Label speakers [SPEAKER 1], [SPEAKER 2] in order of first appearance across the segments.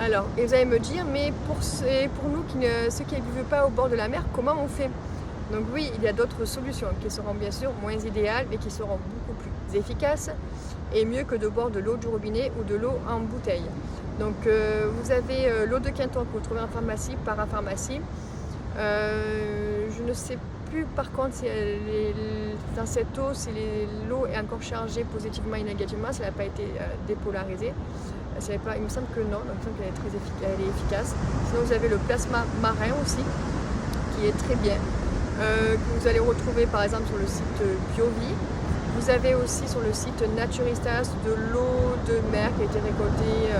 [SPEAKER 1] Alors, et vous allez me dire, mais pour nous, ceux qui ne vivent pas au bord de la mer, comment on fait? Donc oui, il y a d'autres solutions qui seront bien sûr moins idéales, mais qui seront beaucoup plus efficaces et mieux que de boire de l'eau du robinet ou de l'eau en bouteille. Donc vous avez l'eau de Quinton que vous trouvez en pharmacie, parapharmacie. Je ne sais plus par contre si dans cette eau, si l'eau est encore chargée positivement et négativement, si elle n'a pas été dépolarisée. Il me semble que non, donc il me semble qu'elle est très elle est efficace. Sinon vous avez le plasma marin aussi, qui est très bien, que vous allez retrouver par exemple sur le site BioVie. Vous avez aussi sur le site Naturistas de l'eau de mer qui a été récoltée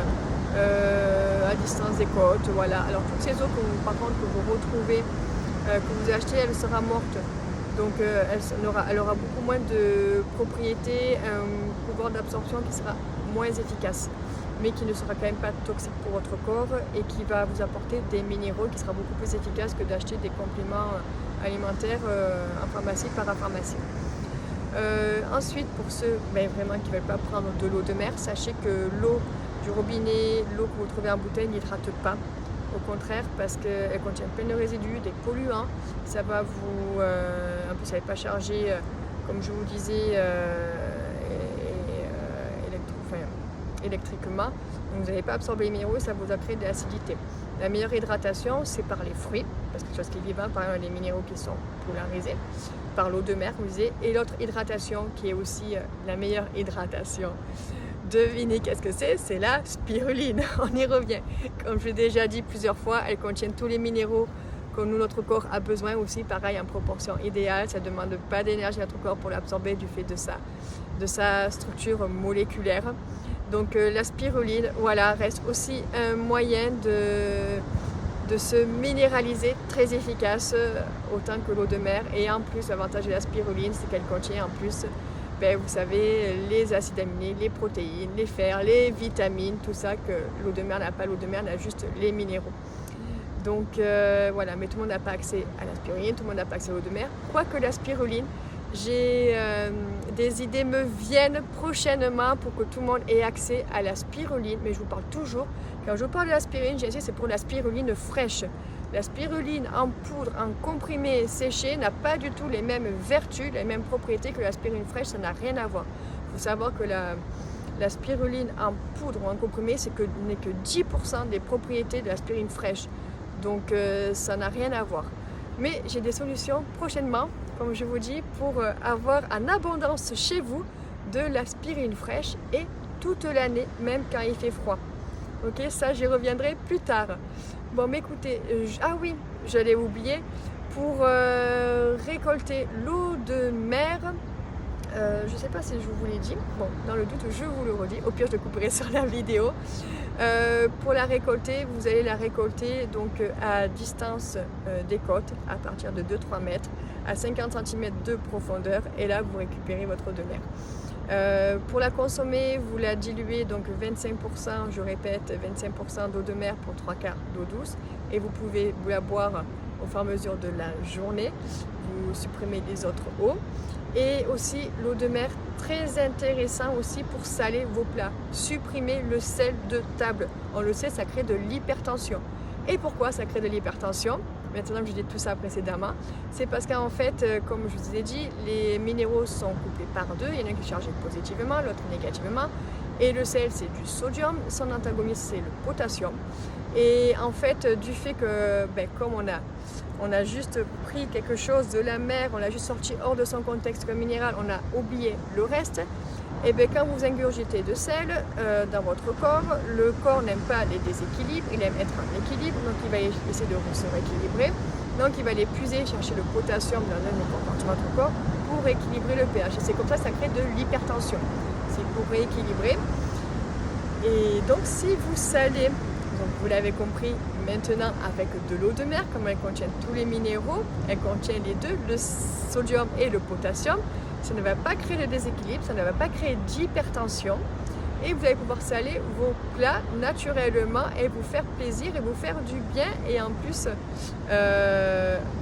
[SPEAKER 1] à distance des côtes. Voilà. Alors toutes ces eaux par contre que vous retrouvez, que vous achetez, elle sera morte. Donc elle aura beaucoup moins de propriétés, un pouvoir d'absorption qui sera moins efficace, mais qui ne sera quand même pas toxique pour votre corps et qui va vous apporter des minéraux qui sera beaucoup plus efficace que d'acheter des compléments alimentaires en pharmacie, parapharmacie. Ensuite, pour ceux vraiment qui ne veulent pas prendre de l'eau de mer, sachez que l'eau du robinet, l'eau que vous trouvez en bouteille n'hydrate pas. Au contraire, parce qu'elle contient plein de résidus, des polluants. Ça va vous... en plus, elle n'est pas chargée, comme je vous disais, électriquement. Donc vous n'allez pas absorber les minéraux et ça vous a créé de l'acidité. La meilleure hydratation, c'est par les fruits, parce que tout ce qui est vivant, par exemple les minéraux qui sont polarisés, par l'eau de mer, vous disiez, et l'autre hydratation qui est aussi la meilleure hydratation. Devinez qu'est-ce que c'est? C'est la spiruline. On y revient. Comme je l'ai déjà dit plusieurs fois, elle contient tous les minéraux que notre corps a besoin aussi, pareil en proportion idéale. Ça ne demande pas d'énergie à notre corps pour l'absorber du fait de sa structure moléculaire. Donc la spiruline, voilà, reste aussi un moyen de se minéraliser très efficace, autant que l'eau de mer. Et en plus, l'avantage de la spiruline, c'est qu'elle contient en plus, vous savez, les acides aminés, les protéines, les fers, les vitamines, tout ça que l'eau de mer n'a pas. L'eau de mer n'a juste les minéraux. Donc voilà, mais tout le monde n'a pas accès à la spiruline, tout le monde n'a pas accès à l'eau de mer. Quoique la spiruline, des idées me viennent prochainement pour que tout le monde ait accès à la spiruline, mais je vous parle toujours, quand je parle de la spiruline, j'insiste, c'est pour la spiruline fraîche. La spiruline en poudre, en comprimé séché, n'a pas du tout les mêmes vertus, les mêmes propriétés que la spiruline fraîche, ça n'a rien à voir. Il faut savoir que la spiruline en poudre ou en comprimé, n'est que 10% des propriétés de la spiruline fraîche. Donc ça n'a rien à voir. Mais j'ai des solutions prochainement, comme je vous dis, pour avoir en abondance chez vous de la spiruline fraîche et toute l'année, même quand il fait froid. Ok, ça j'y reviendrai plus tard. Bon, mais écoutez, ah oui, j'allais oublier, pour récolter l'eau de mer, je ne sais pas si je vous l'ai dit, bon, dans le doute, je vous le redis, au pire je le couperai sur la vidéo. Pour la récolter, vous allez la récolter donc à distance des côtes, à partir de 2-3 mètres, à 50 cm de profondeur, et là vous récupérez votre eau de mer. Pour la consommer, vous la diluez donc 25%, je répète, 25% d'eau de mer pour 3 quarts d'eau douce, et vous pouvez vous la boire au fur et à mesure de la journée. Vous supprimez les autres eaux. Et aussi l'eau de mer, très intéressant aussi pour saler vos plats. Supprimez le sel de table. On le sait, ça crée de l'hypertension. Et pourquoi ça crée de l'hypertension? Maintenant que je dis tout ça précédemment, c'est parce qu'en fait, comme je vous ai dit, les minéraux sont coupés par deux. Il y en a un qui est chargé positivement, l'autre négativement. Et le sel, c'est du sodium. Son antagoniste, c'est le potassium. Et en fait, du fait que, comme on a juste pris quelque chose de la mer, on l'a juste sorti hors de son contexte comme minéral, on a oublié le reste, et quand vous ingurgitez de sel dans votre corps, le corps n'aime pas les déséquilibres, il aime être en équilibre, donc il va essayer de se rééquilibrer, donc il va aller puiser, chercher le potassium dans un compartiment de votre corps pour équilibrer le pH. Et c'est comme ça crée de l'hypertension. C'est pour rééquilibrer. Et donc si vous salez, donc vous l'avez compris maintenant avec de l'eau de mer, comme elle contient tous les minéraux, elle contient les deux, le sodium et le potassium, ça ne va pas créer de déséquilibre, ça ne va pas créer d'hypertension, et vous allez pouvoir saler vos plats naturellement et vous faire plaisir et vous faire du bien, et en plus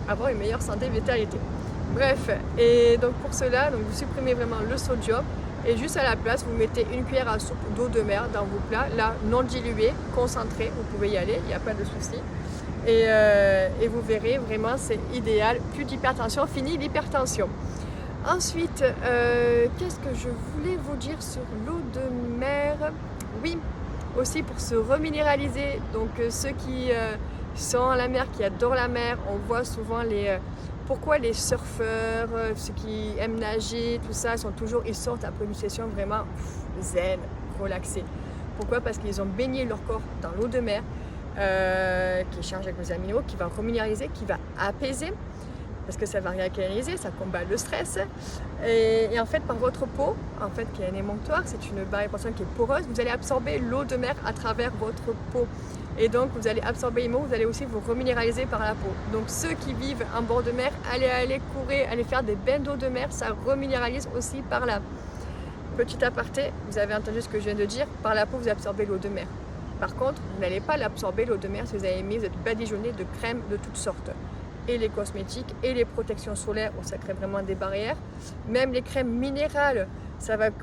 [SPEAKER 1] avoir une meilleure santé et vitalité. Bref, et donc pour cela, donc vous supprimez vraiment le sodium et juste à la place, vous mettez une cuillère à soupe d'eau de mer dans vos plats, là non diluée, concentrée, vous pouvez y aller, il n'y a pas de souci. Et vous verrez, vraiment c'est idéal, plus d'hypertension, fini l'hypertension. Ensuite, qu'est-ce que je voulais vous dire sur l'eau de mer? Oui, aussi pour se reminéraliser, donc ceux qui sont à la mer, qui adorent la mer, on voit souvent pourquoi les surfeurs, ceux qui aiment nager, tout ça, ils sortent après une session vraiment zen, relaxée. Pourquoi? Parce qu'ils ont baigné leur corps dans l'eau de mer, qui est chargée avec les minéraux, qui va reminéraliser, qui va apaiser, parce que ça va réalcaliniser, ça combat le stress. Et en fait, par votre peau, en fait, qui est un émonctoire, c'est une barrière qui est poreuse, vous allez absorber l'eau de mer à travers votre peau. Et donc, vous allez absorber les mots, vous allez aussi vous reminéraliser par la peau. Donc, ceux qui vivent en bord de mer, allez courir, allez faire des bains d'eau de mer, ça reminéralise aussi par là. Petit aparté, vous avez entendu ce que je viens de dire, par la peau, vous absorbez l'eau de mer. Par contre, vous n'allez pas l'absorber, l'eau de mer, si vous avez mis, vous êtes badigeonné de crèmes de toutes sortes. Et les cosmétiques, et les protections solaires, où ça crée vraiment des barrières. Même les crèmes minérales,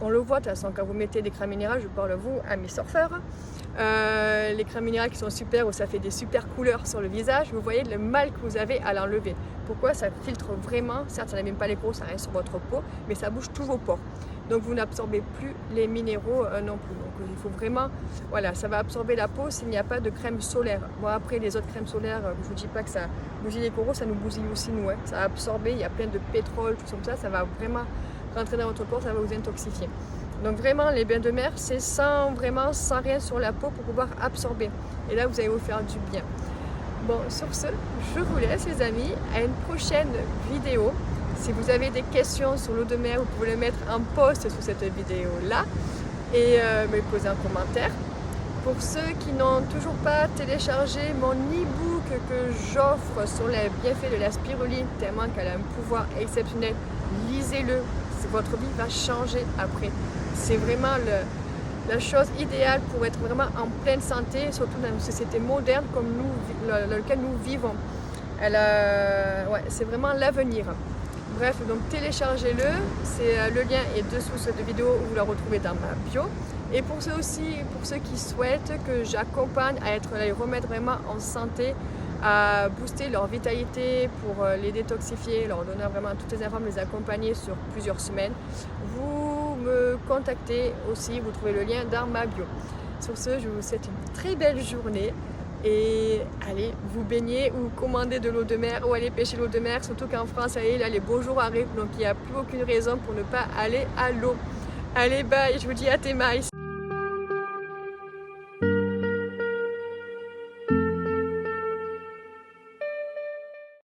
[SPEAKER 1] on le voit de toute façon, quand vous mettez des crèmes minérales, je parle vous, amis surfeurs, les crèmes minérales qui sont super, où ça fait des super couleurs sur le visage, vous voyez le mal que vous avez à l'enlever. Pourquoi? Ça filtre vraiment, certes ça n'abîme pas les peaux, ça reste sur votre peau, mais ça bouge tous vos pores. Donc vous n'absorbez plus les minéraux non plus. Donc il faut vraiment, voilà, ça va absorber la peau s'il n'y a pas de crème solaire. Bon après les autres crèmes solaires, je ne vous dis pas que ça bousille les coraux, ça nous bousille aussi nous. Hein. Ça va absorber, il y a plein de pétrole, tout comme ça va vraiment rentrer dans votre corps, ça va vous intoxifier. Donc vraiment les bains de mer, c'est sans rien sur la peau pour pouvoir absorber. Et là vous allez vous faire du bien. Bon, sur ce, je vous laisse les amis, à une prochaine vidéo. Si vous avez des questions sur l'eau de mer, vous pouvez le mettre en post sous cette vidéo-là et me les poser en commentaire. Pour ceux qui n'ont toujours pas téléchargé mon e-book que j'offre sur les bienfaits de la spiruline, tellement qu'elle a un pouvoir exceptionnel, lisez-le, votre vie va changer après. C'est vraiment la chose idéale pour être vraiment en pleine santé, surtout dans une société moderne comme dans laquelle nous vivons. C'est vraiment l'avenir. Bref, donc téléchargez-le, le lien est dessous cette vidéo, vous la retrouvez dans ma bio. Et pour ceux qui souhaitent que j'accompagne à les remettre vraiment en santé, à booster leur vitalité, pour les détoxifier, leur donner vraiment toutes les informations, les accompagner sur plusieurs semaines, vous me contactez aussi, vous trouvez le lien dans ma bio. Sur ce, je vous souhaite une très belle journée. Et allez vous baigner ou commander de l'eau de mer ou aller pêcher l'eau de mer, surtout qu'en France, là, les beaux jours arrivent, donc il n'y a plus aucune raison pour ne pas aller à l'eau. Allez, bye, je vous dis à tes mailles.